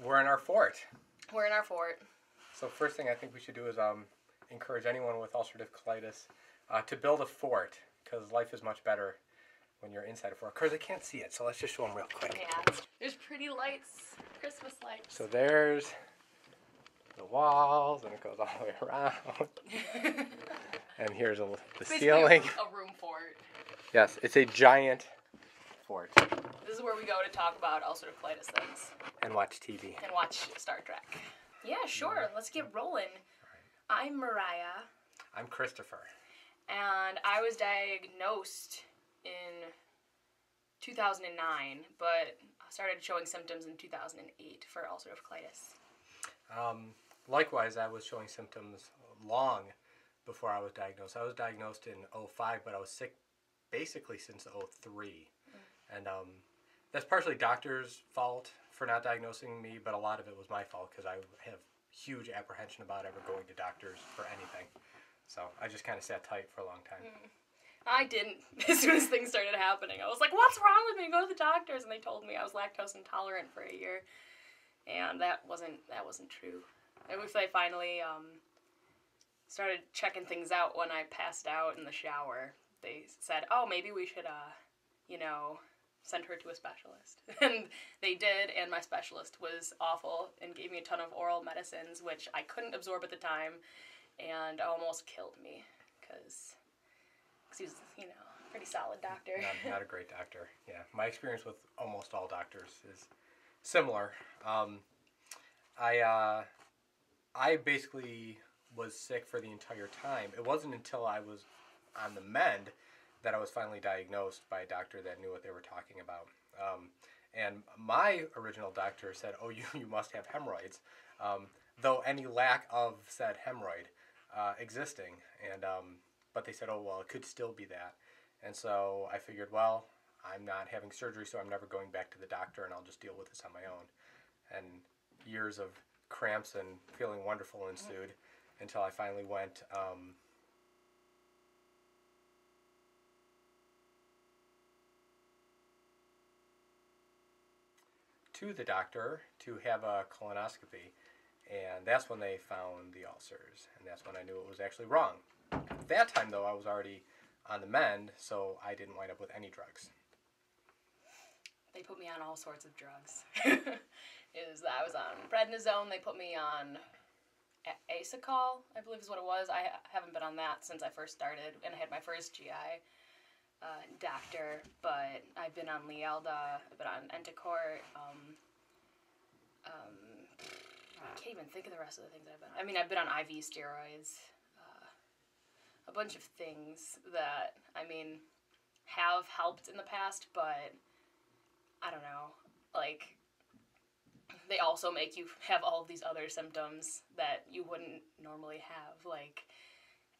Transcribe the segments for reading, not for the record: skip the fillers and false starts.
We're in our fort. We're in our fort. So first thing I think we should do is encourage anyone with ulcerative colitis to build a fort, because life is much better when you're inside a fort. Of course, I can't see it, so let's just show them real quick. Yeah, there's pretty lights, Christmas lights. So there's the walls, and it goes all the way around. And here's the ceiling. A room fort. Yes, it's a giant fort. This is where we go to talk about ulcerative colitis things. And watch TV. And watch Star Trek. Yeah, sure. Let's get rolling. I'm Mariah. I'm Christopher. And I was diagnosed in 2009, but I started showing symptoms in 2008 for ulcerative colitis. Likewise, I was showing symptoms long before I was diagnosed. I was diagnosed in 2005, but I was sick basically since 2003. And that's partially doctors' fault for not diagnosing me, but a lot of it was my fault because I have huge apprehension about ever going to doctors for anything. So I just kind of sat tight for a long time. I didn't. As soon as things started happening, I was like, what's wrong with me? Go to the doctors. And they told me I was lactose intolerant for a year. And that wasn't true. And if they finally started checking things out when I passed out in the shower, they said, oh, maybe we should, send her to a specialist. And they did, and my specialist was awful and gave me a ton of oral medicines, which I couldn't absorb at the time, and almost killed me, because he was, pretty solid doctor. Not a great doctor, yeah. My experience with almost all doctors is similar. I basically was sick for the entire time. It wasn't until I was on the mend that I was finally diagnosed by a doctor that knew what they were talking about. And my original doctor said, oh, you must have hemorrhoids, though any lack of said hemorrhoid existing. And but they said, oh, well, it could still be that. And so I figured, well, I'm not having surgery, so I'm never going back to the doctor, and I'll just deal with this on my own. And years of cramps and feeling wonderful ensued until I finally went... to the doctor to have a colonoscopy, and that's when they found the ulcers, and that's when I knew it was actually wrong. At that time, though, I was already on the mend, so I didn't wind up with any drugs. They put me on all sorts of drugs. I was on prednisone. They put me on Acecol, I believe is what it was. I haven't been on that since I first started, and I had my first GI doctor, but I've been on Lialda, I've been on Entecort, I can't even think of the rest of the things I've been on. I mean, I've been on IV steroids, a bunch of things that, have helped in the past, but I don't know, they also make you have all of these other symptoms that you wouldn't normally have, like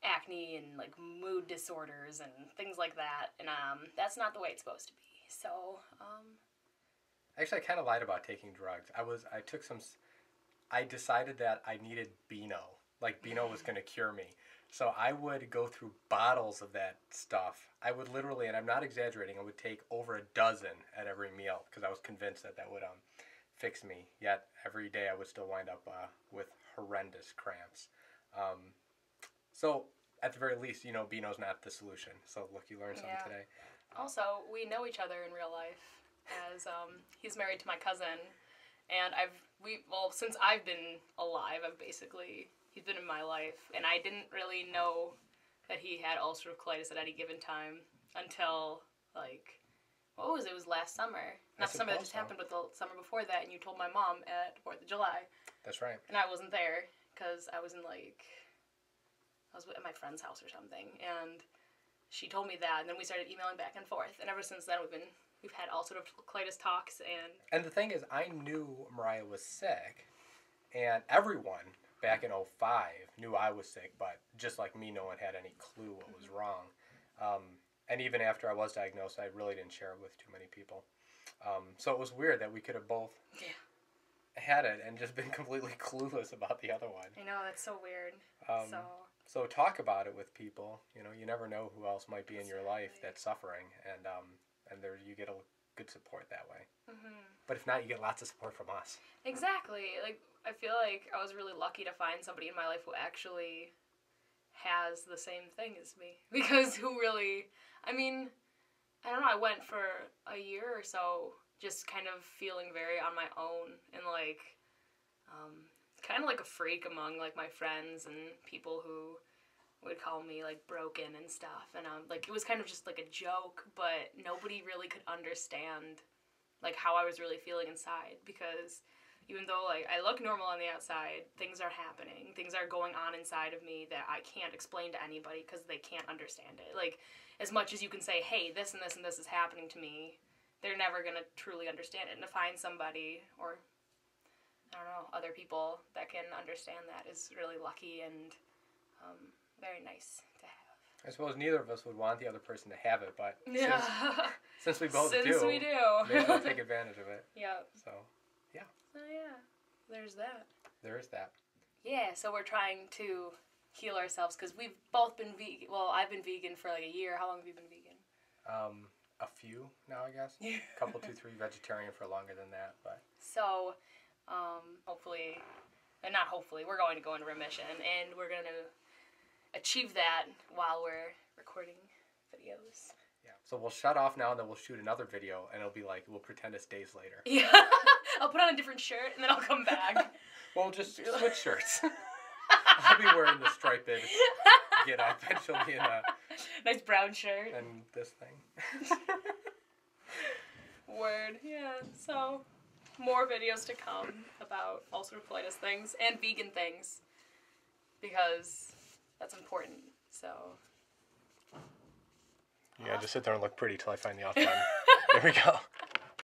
acne and mood disorders and things like that, and that's not the way it's supposed to be. So actually, I kind of lied about taking drugs. I decided that I needed Beano. Beano was going to cure me. So I would go through bottles of that stuff. I would literally, and I'm not exaggerating, I would take over a dozen at every meal because I was convinced that would fix me. Yet every day I would still wind up with horrendous cramps. So, at the very least, Beano's not the solution. So, look, you learned something today. Also, we know each other in real life, as he's married to my cousin, and since I've been alive, he's been in my life, and I didn't really know that he had ulcerative colitis at any given time until, it was last summer. Not the summer that just happened, but the summer before that, and you told my mom at 4th of July. That's right. And I wasn't there, because I was I was at my friend's house or something, and she told me that, and then we started emailing back and forth, and ever since then we've had ulcerative colitis talks, And the thing is, I knew Mariah was sick, and everyone back in 2005 knew I was sick, but just like me, no one had any clue what was wrong. And even after I was diagnosed, I really didn't share it with too many people. So it was weird that we could have both had it and just been completely clueless about the other one. I know, that's so weird. So talk about it with people. You never know who else might be in your life that's suffering, and there you get a good support that way. Mm-hmm. But if not, you get lots of support from us. Exactly. Like, I feel like I was really lucky to find somebody in my life who actually has the same thing as me. Because who really, I mean, I don't know, I went for a year or so just kind of feeling very on my own and like, kind of like a freak among like my friends and people who would call me like broken and stuff. And like, it was kind of just like a joke, but nobody really could understand like how I was really feeling inside, because even though like I look normal on the outside, things are happening. Things are going on inside of me that I can't explain to anybody because they can't understand it. Like, as much as you can say, hey, this and this and this is happening to me, they're never going to truly understand it. And to find somebody, or I don't know, other people that can understand that is really lucky and very nice to have. I suppose neither of us would want the other person to have it, but Yeah. since we both Since do, we do. maybe we'll take advantage of it. Yeah. So, yeah. Oh, yeah. There's that. There is that. Yeah, so we're trying to heal ourselves because we've both been vegan. Well, I've been vegan for like a year. How long have you been vegan? A few now, I guess. Yeah. Couple, 2, 3 vegetarian for longer than that, but. So, hopefully, and not hopefully, we're going to go into remission, and we're going to achieve that while we're recording videos. Yeah. So we'll shut off now, and then we'll shoot another video, and it'll be like, we'll pretend it's days later. Yeah. I'll put on a different shirt, and then I'll come back. Well, just switch shirts. I'll be wearing the striped get up, and she'll be in a nice brown shirt. and this thing. Word. Yeah. So, more videos to come about ulcerative colitis things and vegan things, because that's important. So. You gotta just sit there and look pretty till I find the off button. There we go.